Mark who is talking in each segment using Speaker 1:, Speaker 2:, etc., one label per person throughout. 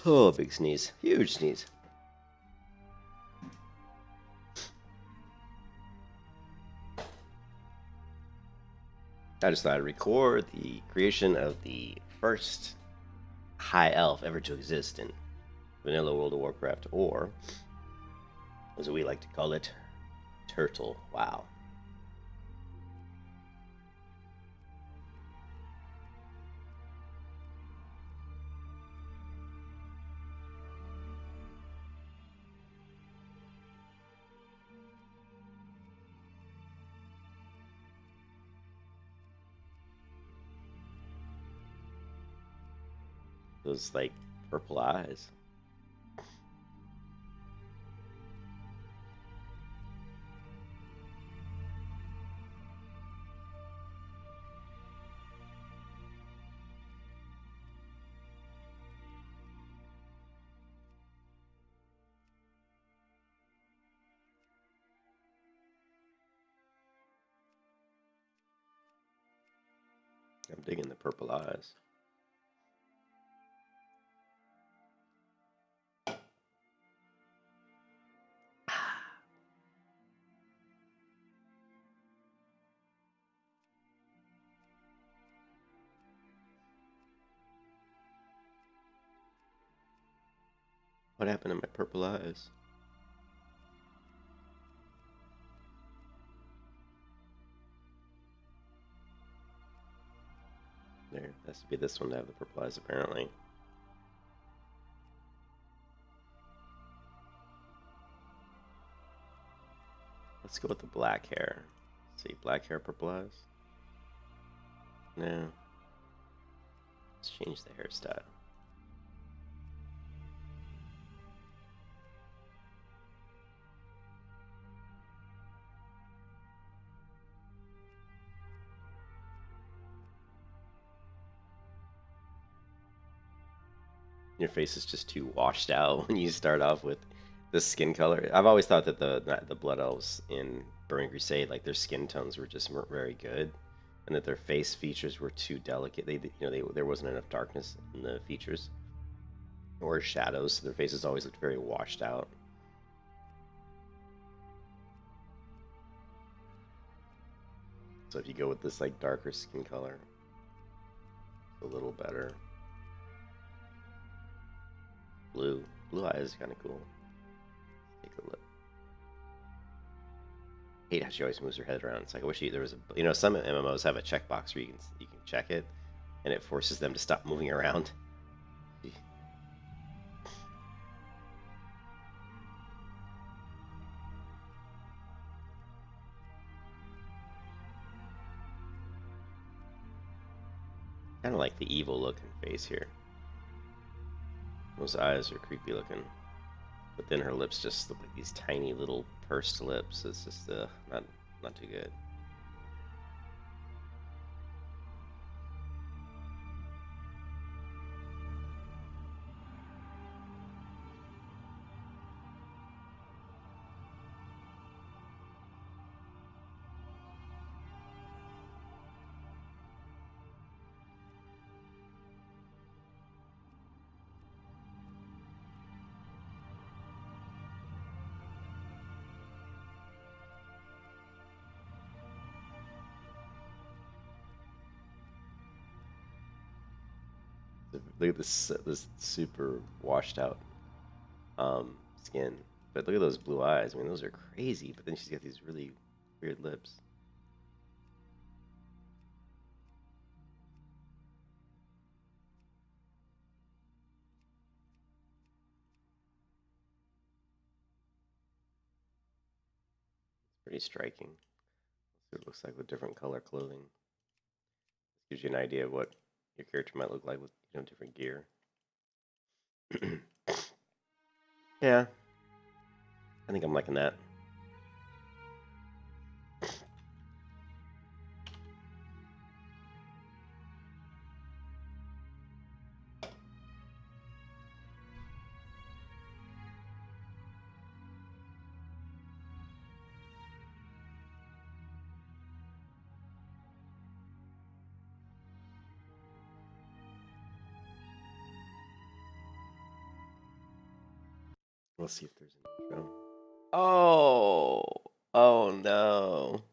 Speaker 1: Oh, big sneeze. Huge sneeze. I just thought I'd record the creation of the first high elf ever to exist in vanilla World of Warcraft, or as we like to call it, Turtle. Wow. Those like purple eyes. I'm digging the purple eyes. What happened to my purple eyes? There, has to be this one to have the purple eyes, apparently. Let's go with the black hair. Let's see, black hair, purple eyes? No. Let's change the hairstyle. Your face is just too washed out when you start off with this skin color. I've always thought that the blood elves in Burning Crusade, like their skin tones were just weren't very good, and that their face features were too delicate. There wasn't enough darkness in the features or shadows, so their faces always looked very washed out. So if you go with this like darker skin color, it's a little better. Blue eyes is kind of cool. Take a look. I hate how she always moves her head around. It's like I wish there was a, some MMOs have a checkbox where you can check it, and it forces them to stop moving around. Kind of like the evil looking face here. Those eyes are creepy looking, but then her lips just look like these tiny little pursed lips. It's just not too good. Look at this super washed out skin, but look at those blue eyes. I mean, those are crazy. But then she's got these really weird lips. It's pretty striking. Let's see what it looks like with different color clothing. This gives you an idea of what your character might look like with different gear. Yeah, I think I'm liking that. Let's see if there's an intro. Oh, oh no.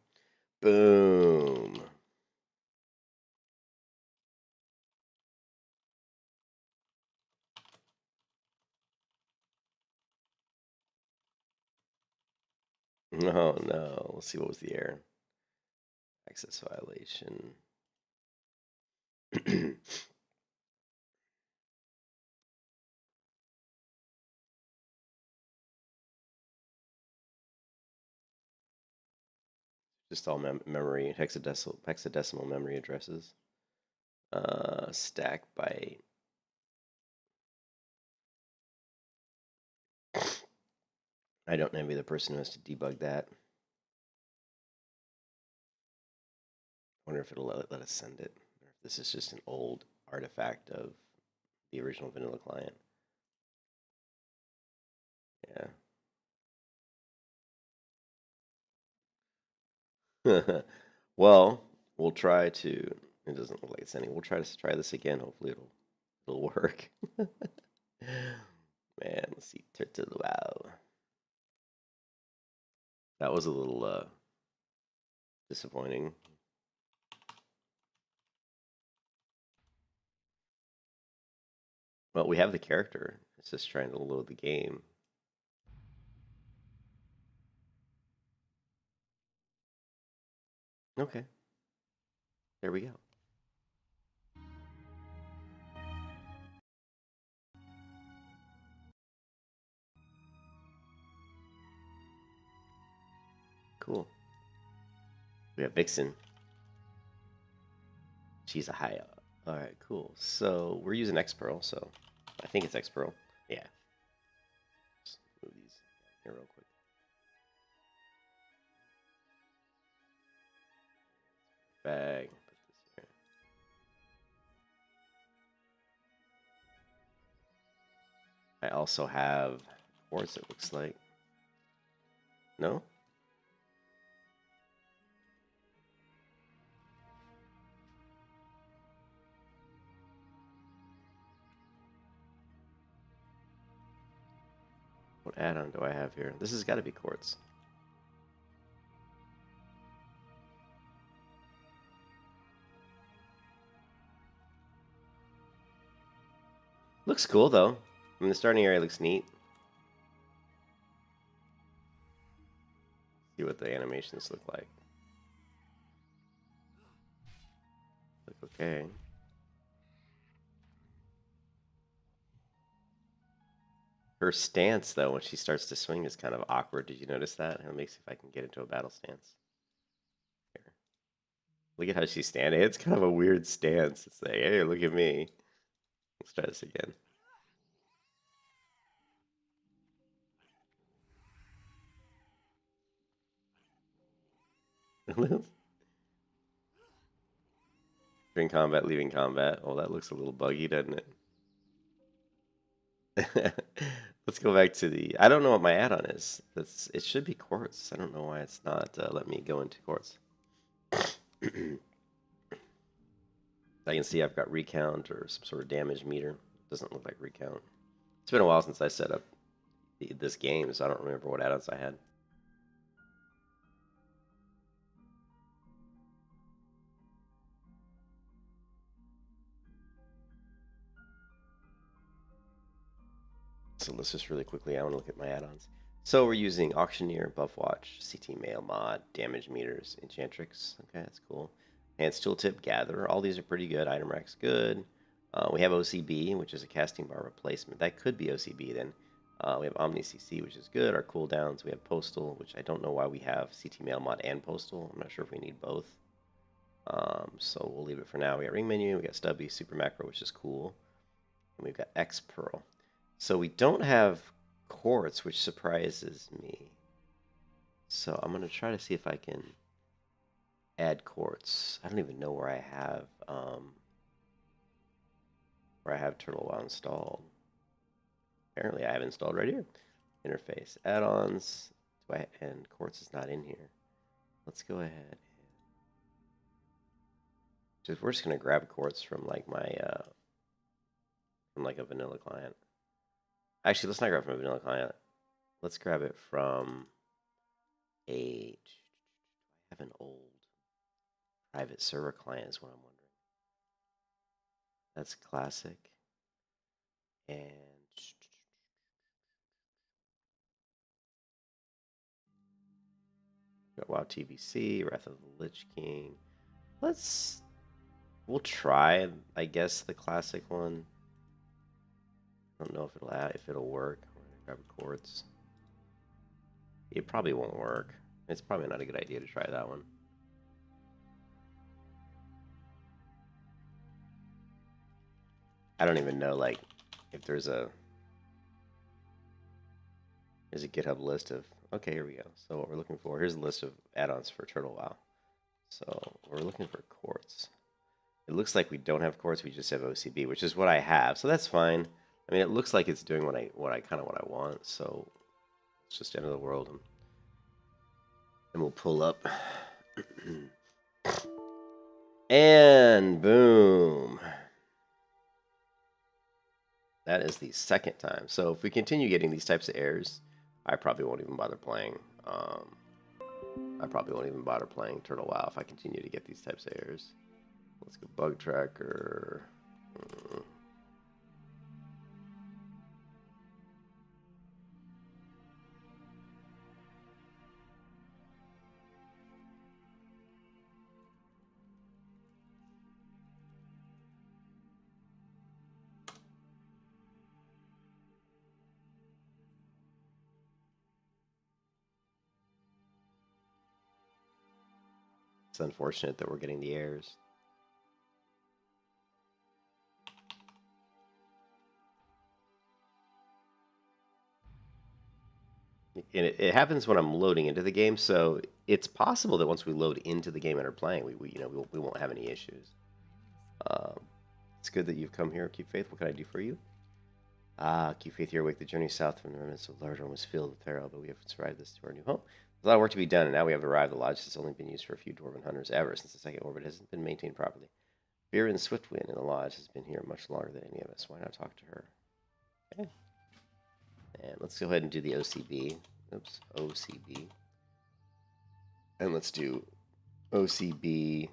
Speaker 1: Boom. Oh no. Let's see what was the error. Access violation. Just all memory, hexadecimal memory addresses. Stack byte. I don't envy the person who has to debug that. Wonder if it'll let us send it, or if this is just an old artifact of the original vanilla client. Yeah. Well, we'll try to. It doesn't look like it's sending. We'll try this again. Hopefully, it'll work. Man, let's see. Turtle, wow. That was a little disappointing. Well, we have the character. It's just trying to load the game. Okay. There we go. Cool. We have Vixen. She's a high. All right, cool. So we're using X Pearl, so I think it's X Pearl. Yeah. Just move these here real quick. Bag. Put this here. I also have quartz. It looks like. No. What add-on do I have here? This has got to be quartz. Looks cool though. I mean, the starting area looks neat. See what the animations look like. Look okay. Her stance though, when she starts to swing, is kind of awkward. Did you notice that? Let me see if I can get into a battle stance. Here. Look at how she's standing. It's kind of a weird stance. It's like, hey, look at me. Let's try this again. Entering combat, leaving combat. Oh, that looks a little buggy, doesn't it? Let's go back to the. I don't know what my add-on is. It should be quartz. I don't know why it's not letting me go into quartz. I can see I've got recount or some sort of damage meter. Doesn't look like recount. It's been a while since I set up this game, so I don't remember what add-ons I had. So let's just really quickly, I want to look at my add-ons. So we're using Auctioneer, Buff Watch, CT Mail Mod, Damage Meters, Enchantrix. Okay, that's cool. Enhanced Tooltip, Gather. All these are pretty good. Item Rack's good. We have OCB, which is a casting bar replacement. That could be OCB then. We have Omni CC, which is good. Our cooldowns. We have Postal, which I don't know why we have CT Mail Mod and Postal. I'm not sure if we need both. So we'll leave it for now. We got Ring Menu. We got Stubby, Super Macro, which is cool. And we've got X Pearl. So we don't have quartz, which surprises me. So I'm going to try to see if I can add quartz. I don't even know where I have Turtle WoW installed. Apparently I have installed right here. Interface, add-ons, and quartz is not in here. Let's go ahead. We're just going to grab quartz from like my from like a vanilla client. Actually, let's not grab from a vanilla client. let's grab it from a. I have an old private server client, is what I'm wondering. That's classic. And got WoW TBC, Wrath of the Lich King. We'll try, I guess, the classic one. I don't know if it'll work. We're gonna grab quartz. It probably won't work. It's probably not a good idea to try that one. I don't even know, like, if there's a GitHub list of. Okay, here we go. So what we're looking for, here's a list of add-ons for Turtle WoW. So we're looking for quartz. It looks like we don't have quartz, we just have OCB, which is what I have. So that's fine. I mean, it looks like it's doing what I want. So it's just end of the world, and we'll pull up. And boom. That is the second time. So if we continue getting these types of errors, I probably won't even bother playing. I probably won't even bother playing Turtle WoW if I continue to get these types of errors. Let's go bug tracker. It's unfortunate that we're getting the errors. And it happens when I'm loading into the game, so it's possible that once we load into the game and are playing, we won't have any issues. It's good that you've come here, Keep Faith. What can I do for you? Keep Faith, you're awake. The journey south from the remnants of large one was filled with peril, but we have survived this to our new home. There's a lot of work to be done, and now we have arrived. The lodge has only been used for a few dwarven hunters ever since the second orbit hasn't been maintained properly. Fear and Swiftwind in the lodge has been here much longer than any of us. Why not talk to her? Okay. And let's go ahead and do the OCB. Oops, OCB. And let's do OCB.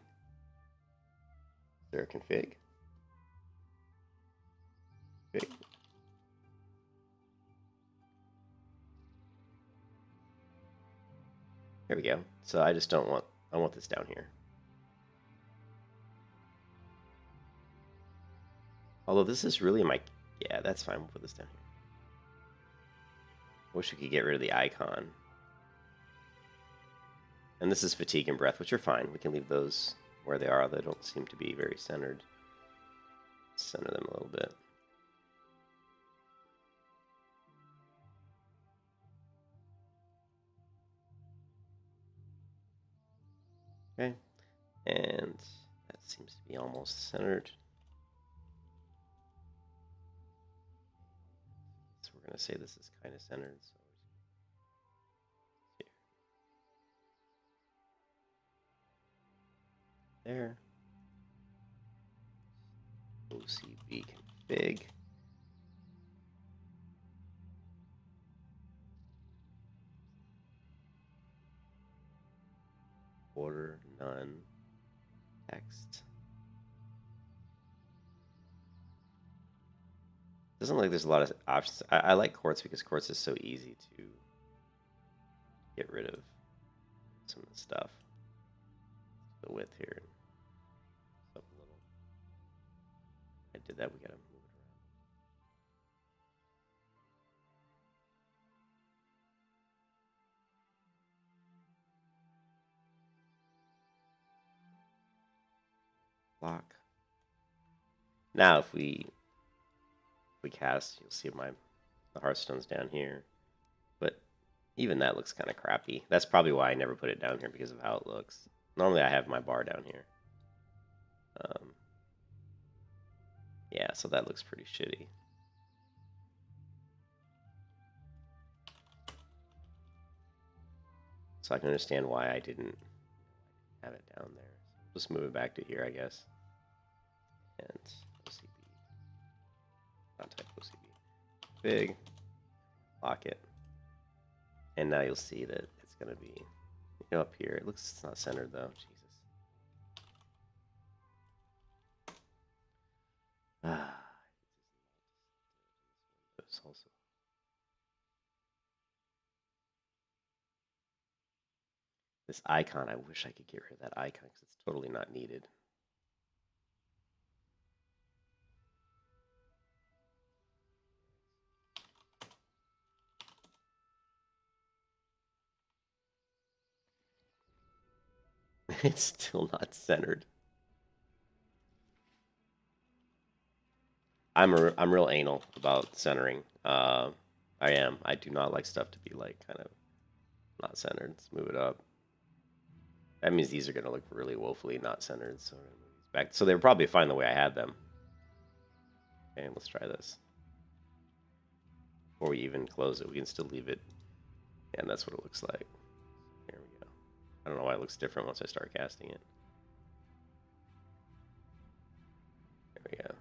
Speaker 1: There config. Okay. Here we go. So I just don't want, I want this down here. Although this is really my, yeah, that's fine. We'll put this down here. Wish we could get rid of the icon. And this is fatigue and breath, which are fine. We can leave those where they are. They don't seem to be very centered. Center them a little bit. Okay. And that seems to be almost centered. So we're going to say this is kind of centered. So there. OCB config. Order, none. Text. Doesn't look like there's a lot of options. I like quartz because quartz is so easy to get rid of some of the stuff. The width here. Up a little. I did that. We gotta move it around. Lock. Now, if we cast, you'll see the Hearthstone's down here. But even that looks kind of crappy. That's probably why I never put it down here, because of how it looks. Normally I have my bar down here. Yeah, so that looks pretty shitty. So I can understand why I didn't have it down there. So just move it back to here, I guess. And OCB. Not type OCB. Big. Lock it. And now you'll see that it's going to be up here. It looks it's not centered though. Jesus. Ah, this also. This icon, I wish I could get rid of that icon because it's totally not needed. It's still not centered. I'm real anal about centering. I am. I do not like stuff to be like kind of not centered. Let's move it up. That means these are going to look really woefully not centered. So move these back. So they were probably fine the way I had them. Okay, let's try this. Before we even close it, we can still leave it. And that's what it looks like. Here we go. I don't know why it looks different once I start casting it. There we go.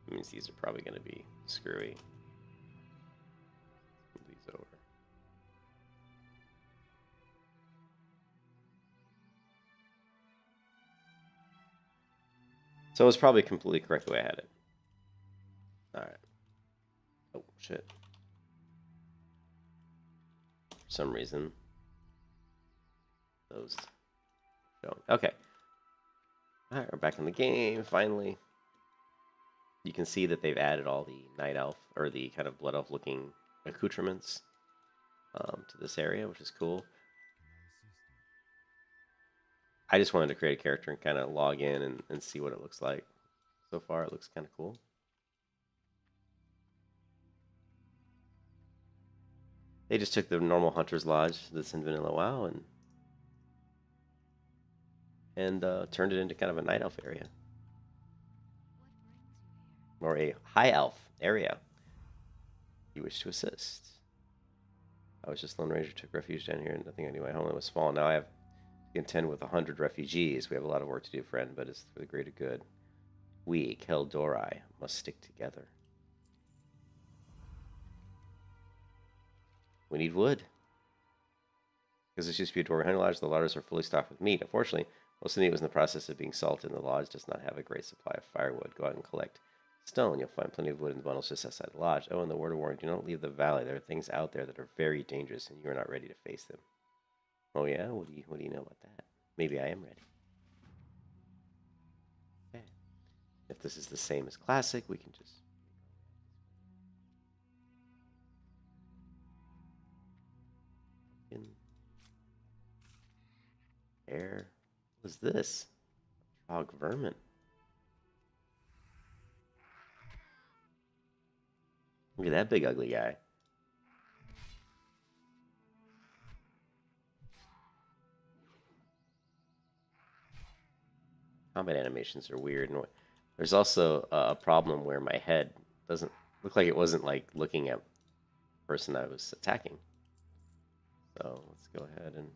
Speaker 1: That means these are probably going to be screwy. Move these over. So it was probably completely correct the way I had it. Alright. Oh, shit. For some reason, those don't. Okay. Alright, we're back in the game, finally. You can see that they've added all the night elf, or the kind of blood elf looking accoutrements to this area, which is cool. I just wanted to create a character and kind of log in and see what it looks like. So far, it looks kind of cool. They just took the normal Hunter's Lodge that's in Vanilla WoW and turned it into kind of a night elf area. Or a high elf area. You wish to assist. I was just Lone Ranger, took refuge down here, and nothing I knew my homeland was fallen. Now I have to contend with 100 refugees. We have a lot of work to do, friend, but it's for the greater good. We, Keldorai, must stick together. We need wood. Because this used to be a Dwarven hunting lodge, the larders are fully stocked with meat. Unfortunately, most of the meat was in the process of being salted, and the lodge does not have a great supply of firewood. Go out and collect stone. You'll find plenty of wood in the bundles just outside the lodge. Oh, and the word of warning, do not leave the valley. There are things out there that are very dangerous, and you are not ready to face them. Oh yeah? What do you know about that? Maybe I am ready. Okay. If this is the same as classic, we can just in air. What is this? Trog vermin. Look at that big ugly guy. Combat animations are weird. And there's also a problem where my head doesn't look like it wasn't like looking at the person I was attacking. So let's go ahead and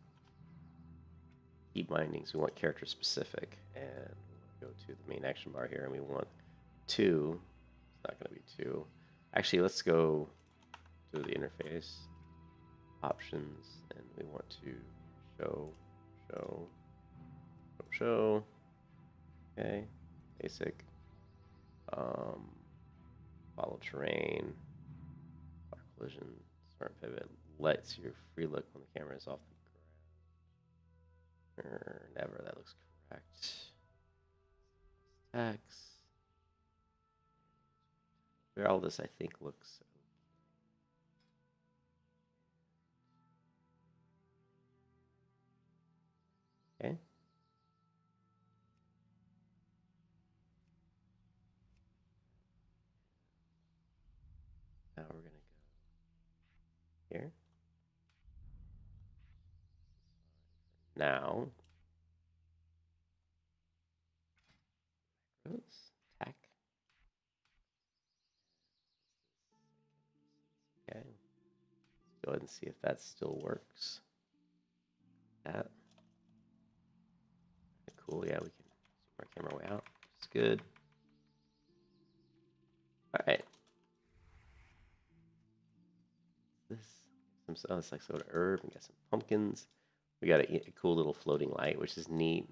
Speaker 1: keep bindings. We want character specific, and we'll go to the main action bar here, and we want 2. It's not going to be 2. Actually, let's go to the interface options, and we want to show. Okay, basic. Follow terrain. Collision. Smart pivot. Lets your free look when the camera is off the ground. Never. That looks correct. Text. All this I think looks okay. Now we're gonna go here. Now, attack. Okay. Let's go ahead and see if that still works. That. Cool. Yeah, we can zoom our camera way out. It's good. All right. This Oh, it's like soda herb. We got some pumpkins. We got a cool little floating light, which is neat.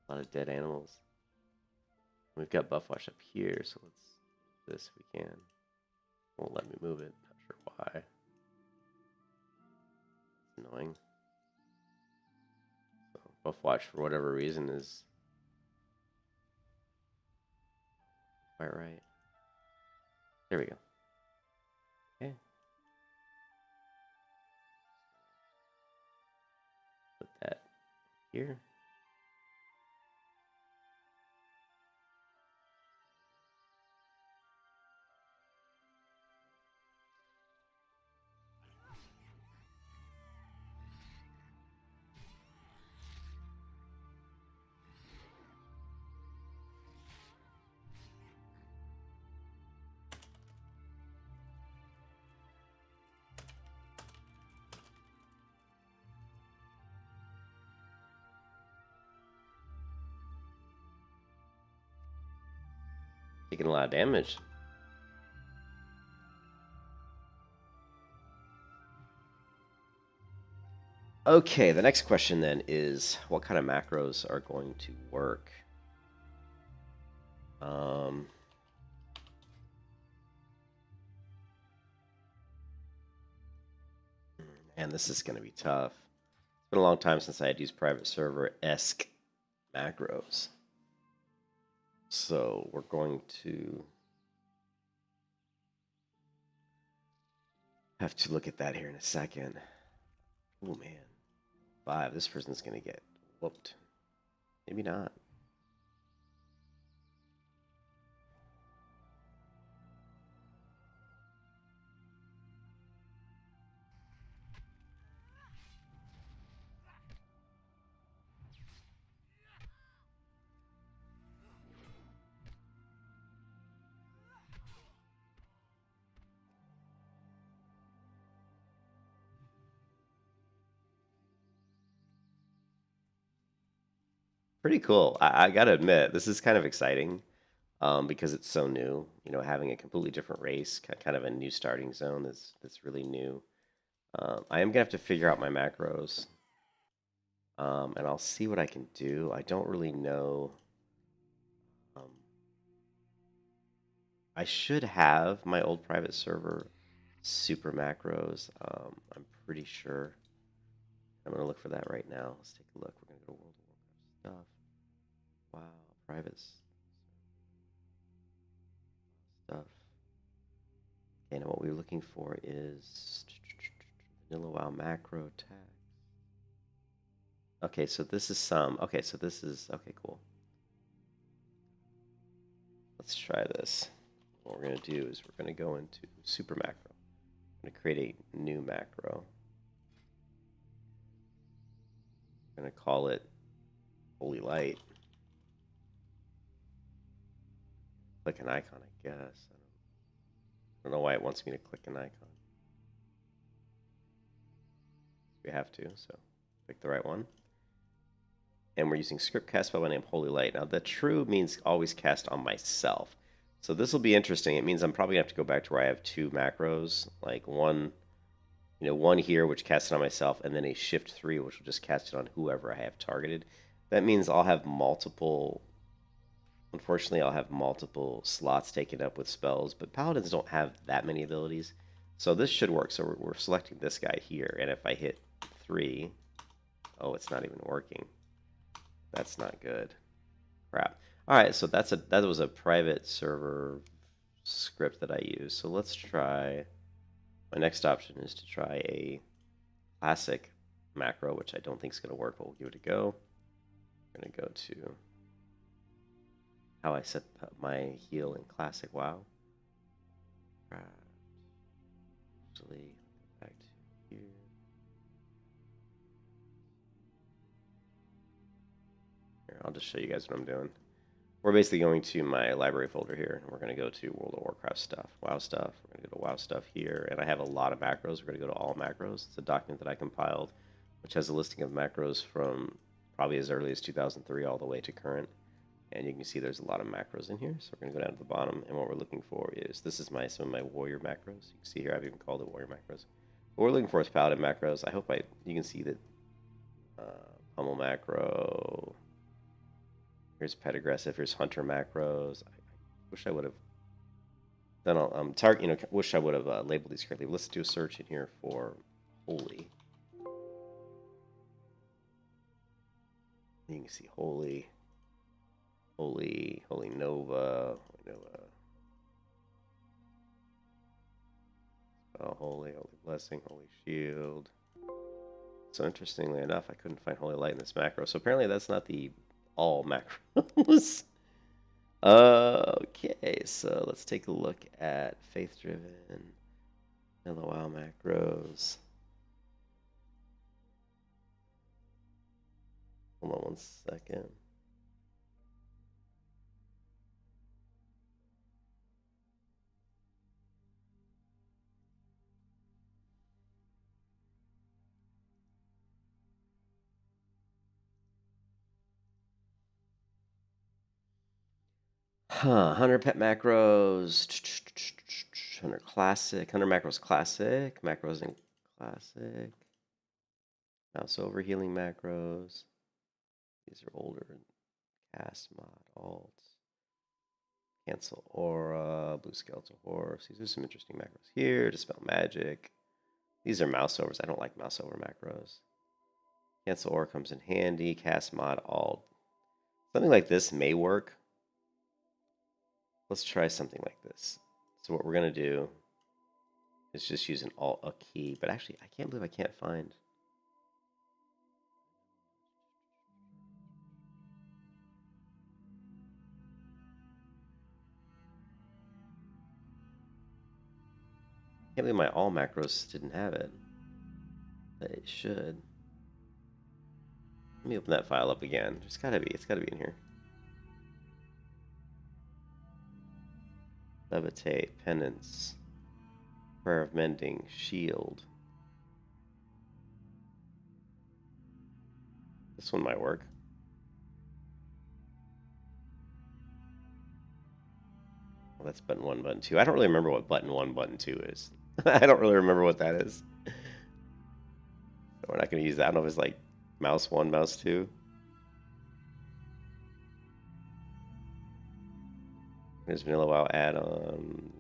Speaker 1: A lot of dead animals. We've got buff wash up here, so let's do this if we can. Won't let me move it. Not sure why. It's annoying. So buff watch for whatever reason is quite right. There we go. Okay. Put that here. Taking a lot of damage. Okay, the next question then is what kind of macros are going to work? And this is going to be tough. It's been a long time since I had used private server-esque macros. So we're going to have to look at that here in a second. Oh man, 5. This person's going to get whooped. Maybe not. Pretty cool. I got to admit, this is kind of exciting because it's so new. You know, having a completely different race, kind of a new starting zone that's really new. I am gonna have to figure out my macros, and I'll see what I can do. I don't really know. Um, I should have my old private server super macros. I'm pretty sure. I'm gonna look for that right now. Let's take a look. We're gonna go to World of Warcraft stuff. Wow, private stuff. Okay, now what we're looking for is vanilla WoW macro tags. Okay, so this is some. Okay, so this is okay. Cool. Let's try this. What we're gonna do is we're gonna go into super macro. I'm gonna create a new macro. I'm gonna call it Holy Light. Click an icon, I guess. I don't know why it wants me to click an icon. We have to, so pick the right one. And we're using script cast by my name Holy Light. Now the true means always cast on myself. So this will be interesting. It means I'm probably gonna have to go back to where I have 2 macros, like one, one here which casts it on myself, and then a shift 3 which will just cast it on whoever I have targeted. That means I'll have multiple. Unfortunately, I'll have multiple slots taken up with spells, but paladins don't have that many abilities. So this should work. So we're selecting this guy here, and if I hit 3, oh, it's not even working. That's not good. Crap. All right, so that was a private server script that I used. So let's try. My next option is to try a classic macro, which I don't think is going to work, but we'll give it a go. I'm going to go to how I set up my heal in classic WoW. Actually, back to here. Here, I'll just show you guys what I'm doing. We're basically going to my library folder here, and we're going to go to World of Warcraft stuff, WoW stuff. We're going to go to WoW stuff here, and I have a lot of macros. We're going to go to all macros. It's a document that I compiled, which has a listing of macros from probably as early as 2003 all the way to current. And you can see there's a lot of macros in here. So we're going to go down to the bottom. And what we're looking for is, this is some of my warrior macros. You can see here, I've even called it warrior macros. What we're looking for is paladin macros. I hope you can see that pummel macro. Here's pet aggressive. Here's hunter macros. I wish I would have done all, wish I would have labeled these correctly. Let's do a search in here for holy. You can see holy nova, holy blessing, holy shield. So interestingly enough, I couldn't find holy light in this macro. So apparently that's not the all macros. Okay, so let's take a look at faith driven LOL macros. Hold on one second. Hunter pet macros. Hunter classic. Hunter macros classic. Macros in classic. Mouse over healing macros. These are older. Cast mod alts. Cancel aura. Blue skeletal horse. These are some interesting macros here. Dispel magic. These are mouse overs. I don't like mouse over macros. Cancel aura comes in handy. Cast mod alt. Something like this may work. Let's try something like this. So what we're going to do is just use an alt a key. But actually, I can't believe I can't find. I can't believe my all macros didn't have it. But it should. Let me open that file up again. It's gotta be in here. Levitate, penance, prayer of mending, shield. This one might work. Well, that's button 1, button 2. I don't really remember what button 1, button 2 is. I don't really remember what that is. So we're not going to use that. I don't know if it's like mouse 1, mouse 2. There's Vanilla WoW add-ons.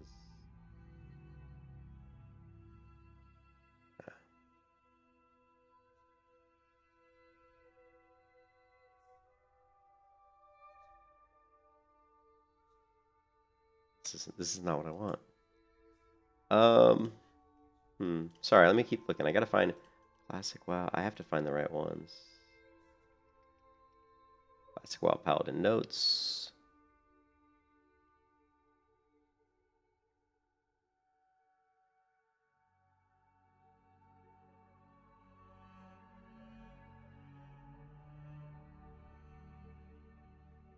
Speaker 1: This is not what I want. Sorry, let me keep looking. I gotta find classic WoW. I have to find the right ones. Classic WoW Paladin notes.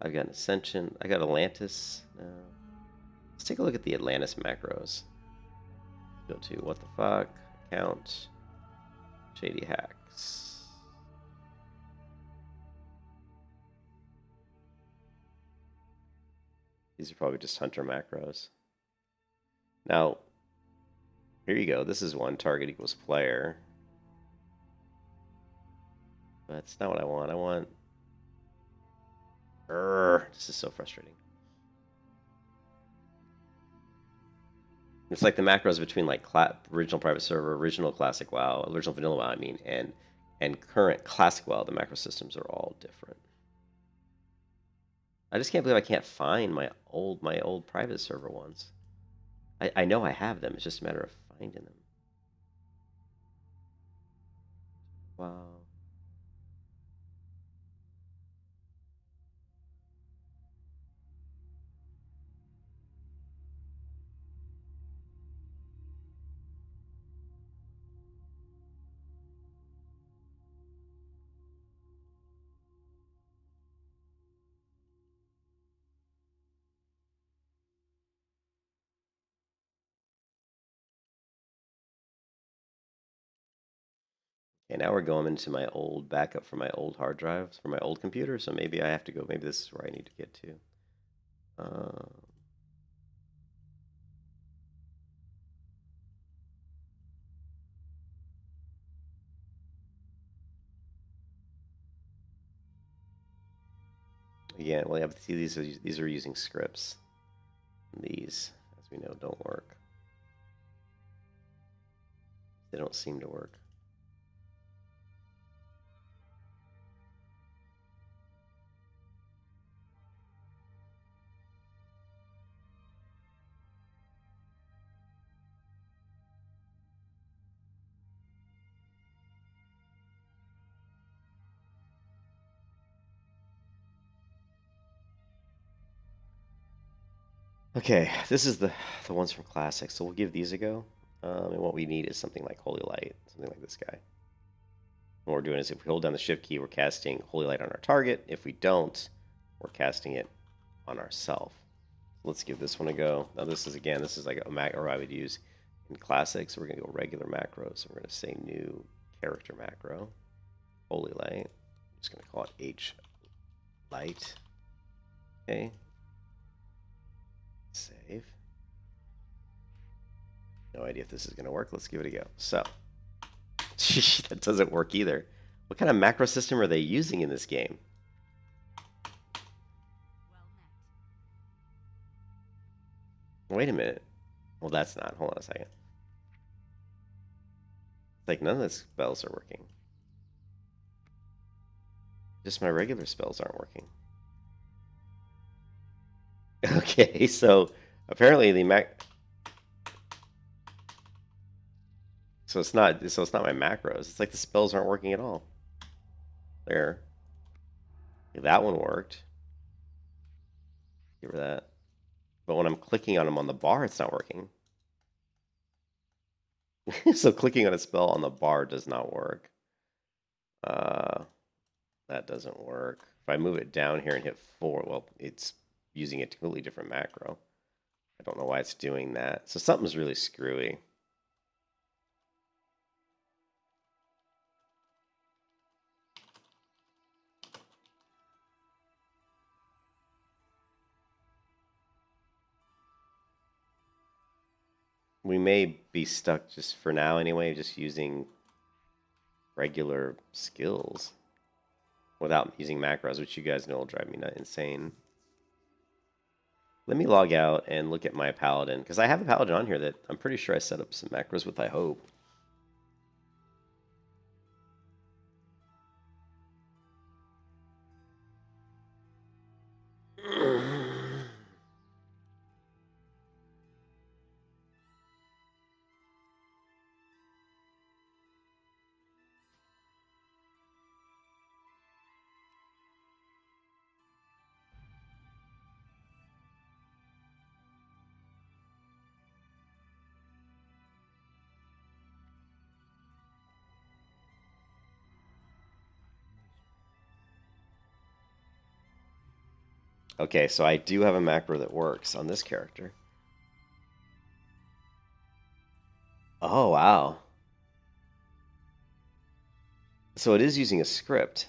Speaker 1: I've got an Ascension. I got Atlantis. No. Let's take a look at the Atlantis macros. Go to what the fuck, account, shady hacks. These are probably just hunter macros. Now, here you go. This is one target equals player. But it's not what I want. I want... this is so frustrating. It's like the macros between like original private server, original classic WoW, original vanilla WoW, I mean, and current classic WoW. The macro systems are all different. I just can't believe I can't find my old private server ones. I know I have them. It's just a matter of finding them. Wow. Okay, now we're going into my old backup from my old hard drives, from my old computer, so maybe I have to go, maybe this is where I need to get to. Again, well, yeah, but see, these are using scripts. These, as we know, don't work. They don't seem to work. Okay, this is the ones from Classic, so we'll give these a go. And what we need is something like Holy Light, something like this guy. What we're doing is if we hold down the Shift key, we're casting Holy Light on our target. If we don't, we're casting it on ourselves. Let's give this one a go. Now this is, again, this is like a macro I would use in Classic, so we're going to go regular macros. So we're going to say new character macro, Holy Light. I'm just going to call it H Light. Okay. Save. No idea if this is going to work. Let's give it a go. So, that doesn't work either. What kind of macro system are they using in this game? Wait a minute. Well, that's not. Hold on a second. It's like none of the spells are working. Just my regular spells aren't working. Okay, so apparently the so it's not my macros. It's like the spells aren't working at all. There. That one worked. Give her that. But when I'm clicking on them on the bar, it's not working. So clicking on a spell on the bar does not work. That doesn't work. If I move it down here and hit 4, well, it's using a completely different macro. I don't know why it's doing that. So something's really screwy. We may be stuck just for now anyway, just using regular skills without using macros, which you guys know will drive me insane. Let me log out and look at my Paladin, because I have a Paladin on here that I'm pretty sure I set up some macros with, I hope. Okay, so I do have a macro that works on this character. Oh, wow. So it is using a script.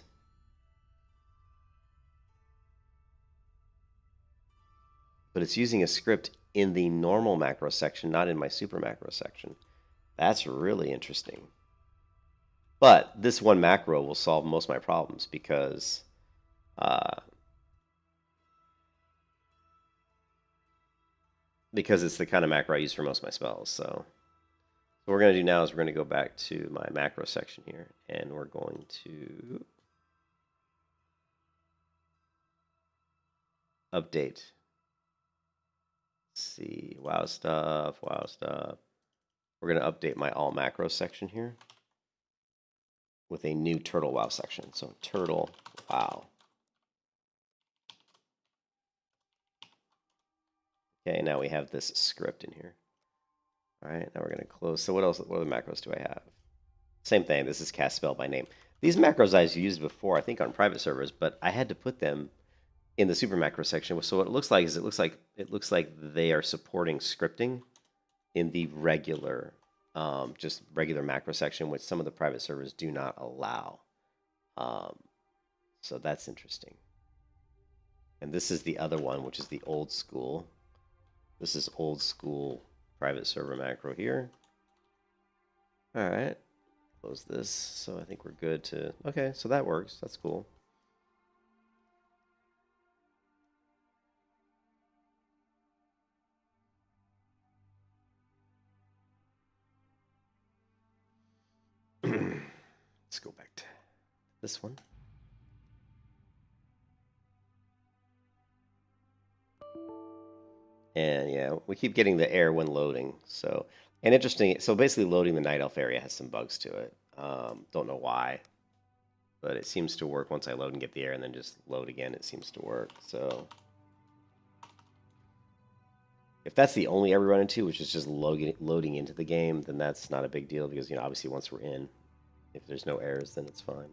Speaker 1: But it's using a script in the normal macro section, not in my super macro section. That's really interesting. But this one macro will solve most of my problems because it's the kind of macro I use for most of my spells. So what we're going to do now is we're going to go back to my macro section here, and we're going to update. Let's see, WoW stuff, WoW stuff. We're going to update my all macro section here with a new turtle WoW section. So turtle WoW. Okay, now we have this script in here. All right, now we're going to close. So what else? What other macros do I have? Same thing. This is cast spell by name. These macros I've used before, I think on private servers, but I had to put them in the super macro section. So what it looks like is it looks like they are supporting scripting in the regular just regular macro section, which some of the private servers do not allow. So that's interesting. And this is the other one, which is the old school. This is old school private server macro here. All right, close this. So I think we're good to, okay, so that works. That's cool. Let's go back to this one. And yeah, we keep getting the error when loading. So, and interesting. So basically, loading the Night Elf area has some bugs to it. Don't know why, but it seems to work once I load and get the error, and then just load again. It seems to work. So, if that's the only error we run into, which is just loading into the game, then that's not a big deal because obviously once we're in, if there's no errors, then it's fine.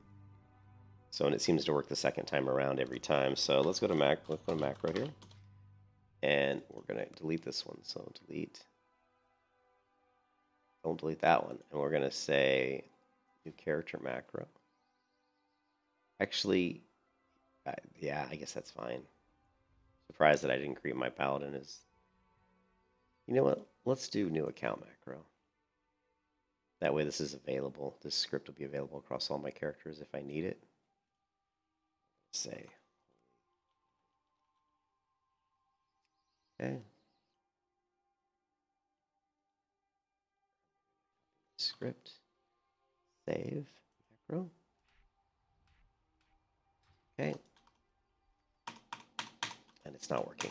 Speaker 1: So, and it seems to work the second time around every time. So let's go to macro here. And we're going to delete this one. So delete. Don't delete that one. And we're going to say new character macro. Actually, yeah, I guess that's fine. Surprised that I didn't create my Paladin is... You know what? Let's do new account macro. That way this is available. This script will be available across all my characters if I need it. Say. Okay. Script. Save. Macro. Okay. And it's not working.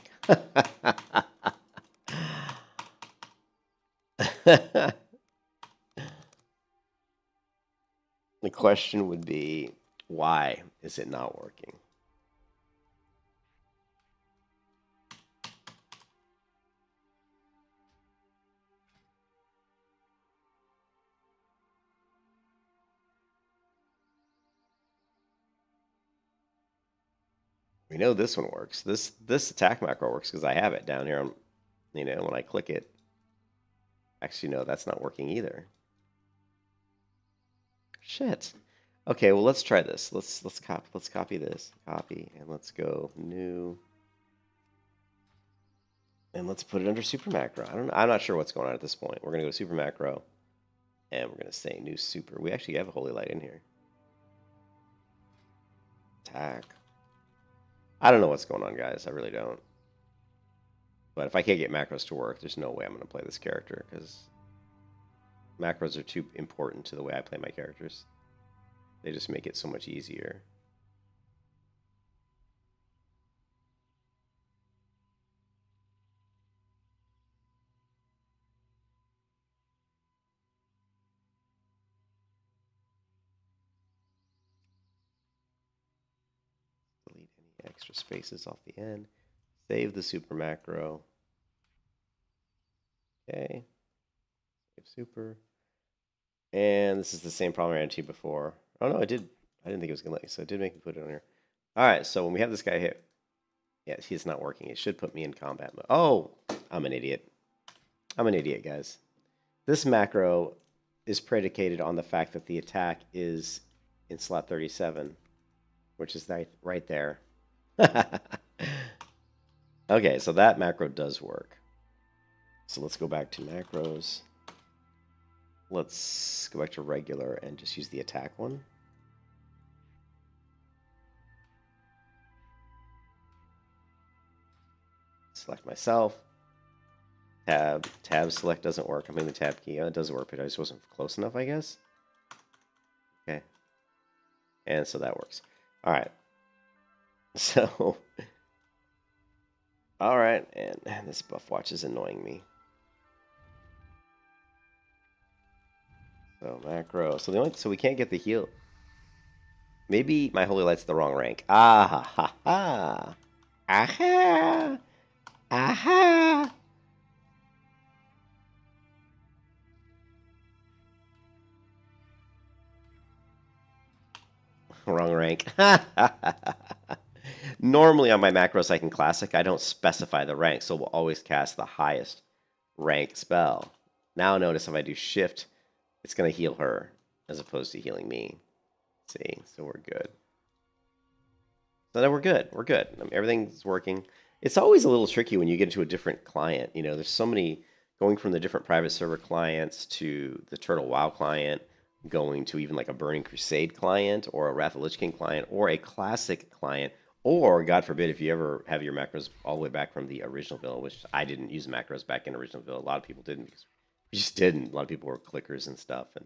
Speaker 1: The question would be, why is it not working? We know this one works. This attack macro works because I have it down here on, when I click it. Actually, no, that's not working either. Shit. Okay, well, let's try this. Let's copy this. Copy, and let's go new. And let's put it under super macro. I'm not sure what's going on at this point. We're gonna go to super macro, and we're gonna say new super. We actually have a holy light in here. Attack. I don't know what's going on, guys. I really don't. But if I can't get macros to work, there's no way I'm going to play this character because macros are too important to the way I play my characters. They just make it so much easier. Delete any extra spaces off the end. Save the super macro. Okay. Save super. And this is the same problem I ran into before. Oh no, I didn't think it was gonna let me, so it did make me put it on here. Alright, so when we have this guy here, yeah, he's not working. It should put me in combat mode. Oh, I'm an idiot. I'm an idiot, guys. This macro is predicated on the fact that the attack is in slot 37, which is right there. Okay, so that macro does work. So let's go back to macros. Let's go back to regular and just use the attack one. Select myself. Tab select doesn't work. I'm in the tab key. Oh, it does work, but I just wasn't close enough, I guess. Okay. And so that works. All right. So, all right, and this buff watch is annoying me. So macro. So we can't get the heal. Maybe my holy light's the wrong rank. Ah ha ha ha. Aha. Aha. Wrong rank. Normally on my macros I can classic, I don't specify the rank, so we'll always cast the highest rank spell. Now notice if I do shift, it's going to heal her as opposed to healing me. See, so we're good. So now we're good. We're good. I mean, everything's working. It's always a little tricky when you get into a different client. You know, there's so many going from the different private server clients to the Turtle WoW client, going to even like a Burning Crusade client or a Wrath of Lich King client or a classic client. Or, God forbid, if you ever have your macros all the way back from the original build, which I didn't use macros back in original build. A lot of people didn't because we just didn't. A lot of people were clickers and stuff. And,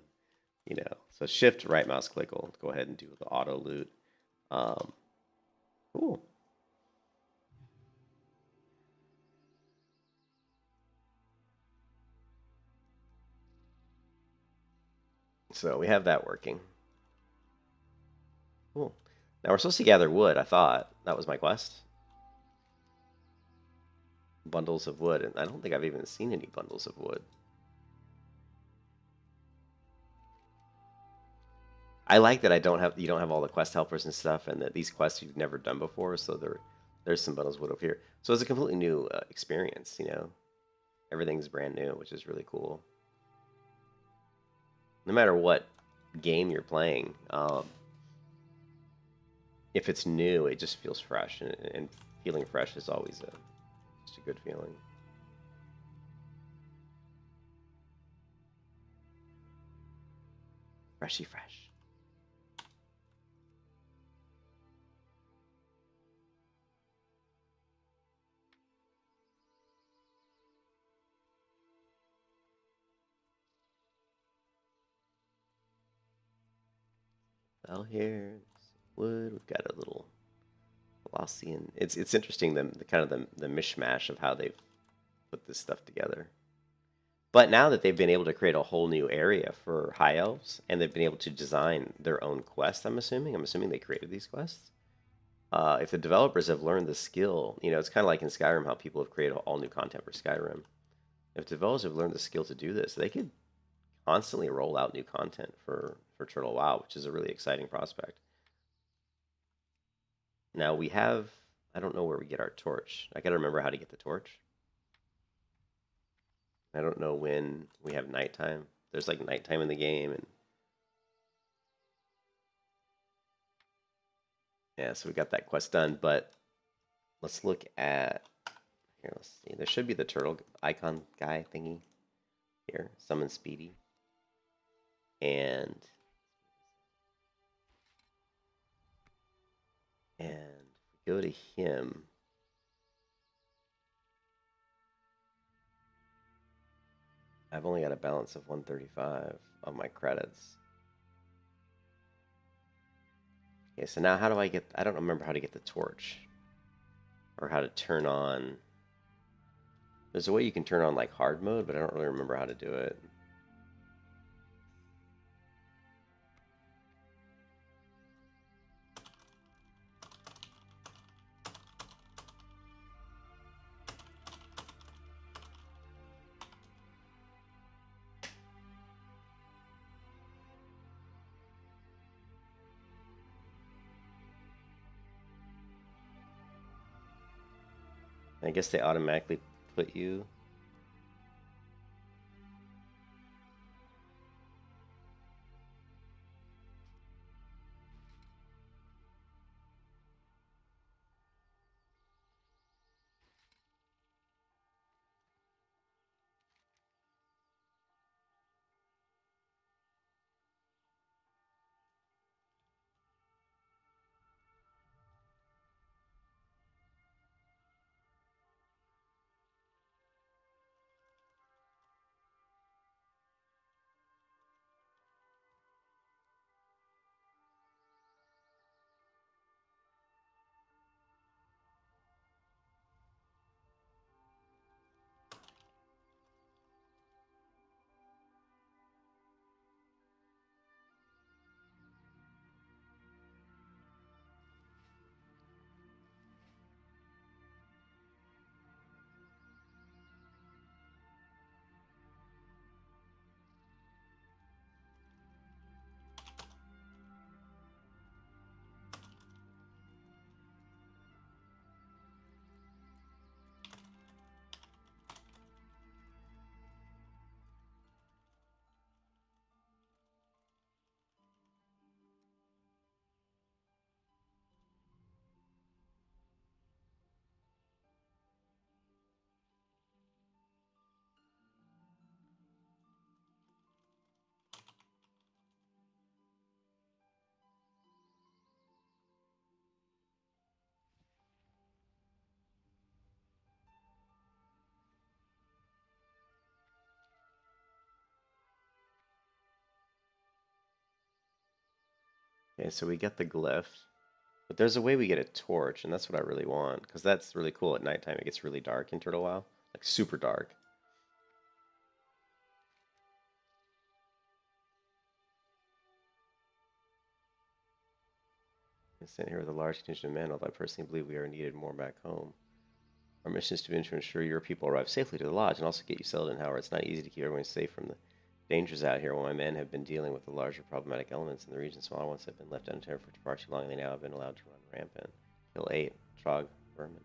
Speaker 1: you know, so shift right mouse click will go ahead and do the auto loot. Um, cool. So we have that working. Cool. Now we're supposed to gather wood, I thought. That was my quest. Bundles of wood, and I don't think I've even seen any bundles of wood. I like that you don't have all the quest helpers and stuff, and that these quests you've never done before, so there's some bundles of wood over here. So it's a completely new experience, you know. Everything's brand new, which is really cool. No matter what game you're playing, if it's new, it just feels fresh, and feeling fresh is always just a good feeling. Freshy fresh. Well, here, wood. We've got a little glossy, and it's interesting the kind of the mishmash of how they've put this stuff together. But now that they've been able to create a whole new area for high elves, and they've been able to design their own quest, I'm assuming they created these quests. If the developers have learned the skill, you know, it's kind of like in Skyrim how people have created all new content for Skyrim. If developers have learned the skill to do this, they could constantly roll out new content for Turtle WoW, which is a really exciting prospect. Now we have, I don't know where we get our torch. I got to remember how to get the torch. I don't know when we have nighttime. There's like nighttime in the game, and yeah, so we got that quest done. But let's look at here. Let's see. There should be the turtle icon guy thingy here. Summon Speedy, and if we go to him, I've only got a balance of 135 on my credits. Okay, so now how do I get? I don't remember how to get the torch, or how to turn on. There's a way you can turn on like hard mode, but I don't really remember how to do it. I guess they automatically put you. Okay, so we get the glyph. But there's a way we get a torch, and that's what I really want, because that's really cool at nighttime. It gets really dark in Turtle WoW, like super dark. I'm sitting here with a large contingent of men, although I personally believe we are needed more back home. Our mission is to ensure your people arrive safely to the lodge and also get you settled in. However, it's not easy to keep everyone safe from the dangers out here, while my men have been dealing with the larger problematic elements in the region. Smaller ones have been left untended for far too long, and they now have been allowed to run rampant. Kill 8. Trog. Vermin.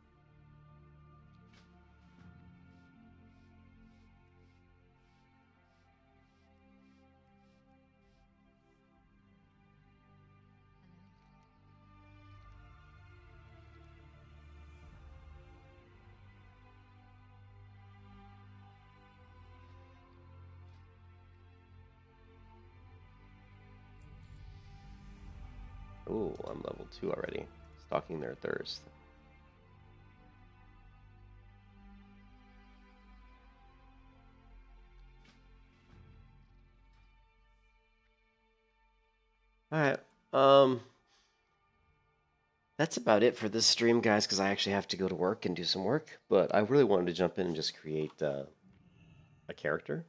Speaker 1: Ooh, I'm level 2 already. Stalking their thirst. Alright, that's about it for this stream, guys, because I actually have to go to work and do some work. But I really wanted to jump in and just create a character.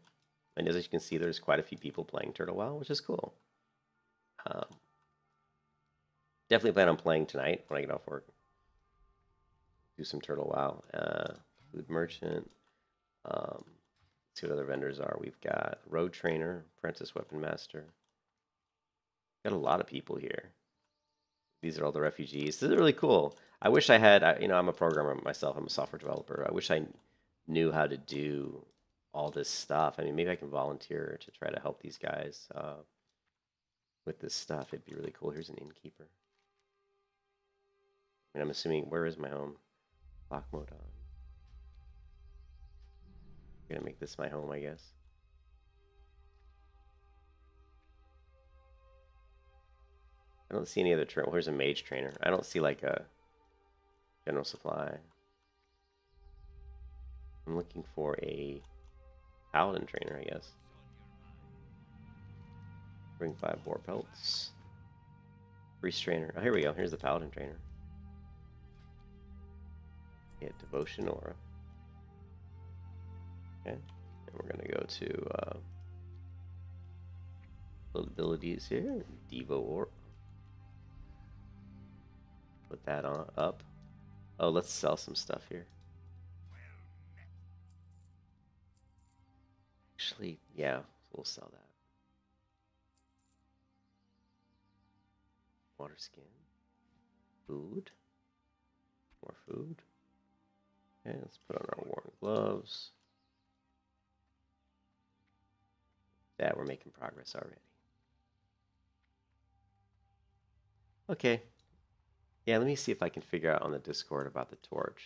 Speaker 1: And as you can see, there's quite a few people playing Turtle WoW, which is cool. Definitely plan on playing tonight when I get off work. Do some Turtle WoW. Food merchant. See what other vendors are. We've got Road Trainer, Apprentice Weapon Master. Got a lot of people here. These are all the refugees. This is really cool. I wish I had, you know, I'm a programmer myself. I'm a software developer. I wish I knew how to do all this stuff. I mean, maybe I can volunteer to try to help these guys with this stuff. It'd be really cool. Here's an innkeeper. I mean, I'm assuming, where is my home? Lock mode on. I'm gonna make this my home, I guess. I don't see any other trainer. Well, here's a mage trainer. I don't see like a general supply. I'm looking for a paladin trainer, I guess. Bring 5 boar pelts. Priest trainer. Oh, here we go. Here's the paladin trainer. Get devotion aura. Okay. And we're gonna go to abilities here. Devo aura. Put that on up. Oh, let's sell some stuff here. Actually, yeah, we'll sell that. Water skin. Food. More food. Okay, let's put on our warm gloves. Yeah, we're making progress already. Okay. Yeah, let me see if I can figure out on the Discord about the torch.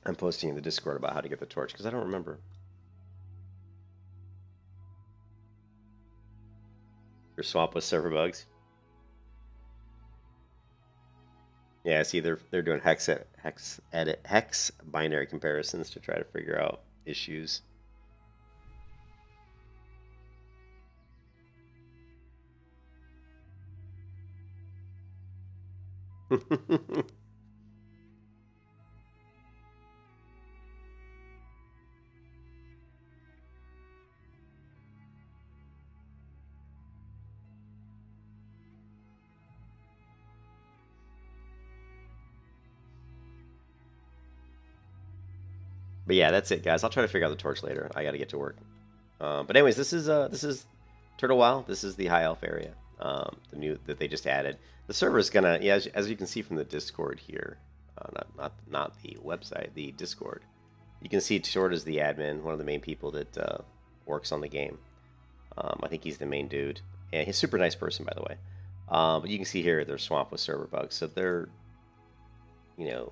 Speaker 1: I'm posting in the Discord about how to get the torch because I don't remember. Your swamp with server bugs. Yeah, see, they're doing hex binary comparisons to try to figure out issues. But yeah, that's it, guys. I'll try to figure out the torch later. I got to get to work. But anyways, this is Turtle WoW. This is the High Elf area, the new that they just added. The server is gonna, yeah, as you can see from the Discord here, Not the website, the Discord. You can see Short is the admin, one of the main people that works on the game. I think he's the main dude, and he's a super nice person, by the way. But you can see here they're swamped with server bugs, so they're, you know,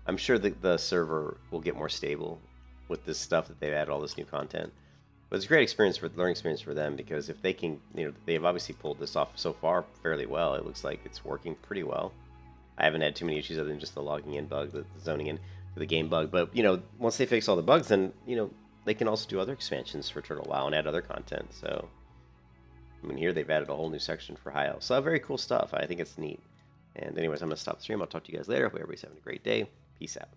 Speaker 1: I'm sure the server will get more stable with this stuff that they've added all this new content. But it's a great experience for learning experience for them, because if they can, they've obviously pulled this off so far fairly well. It looks like it's working pretty well. I haven't had too many issues other than just the logging in bug, the zoning in to the game bug. But once they fix all the bugs, then they can also do other expansions for Turtle WoW and add other content. So I mean, here they've added a whole new section for High Elf. So very cool stuff. I think it's neat. And anyways, I'm gonna stop the stream. I'll talk to you guys later. Hope everybody's having a great day. Peace out.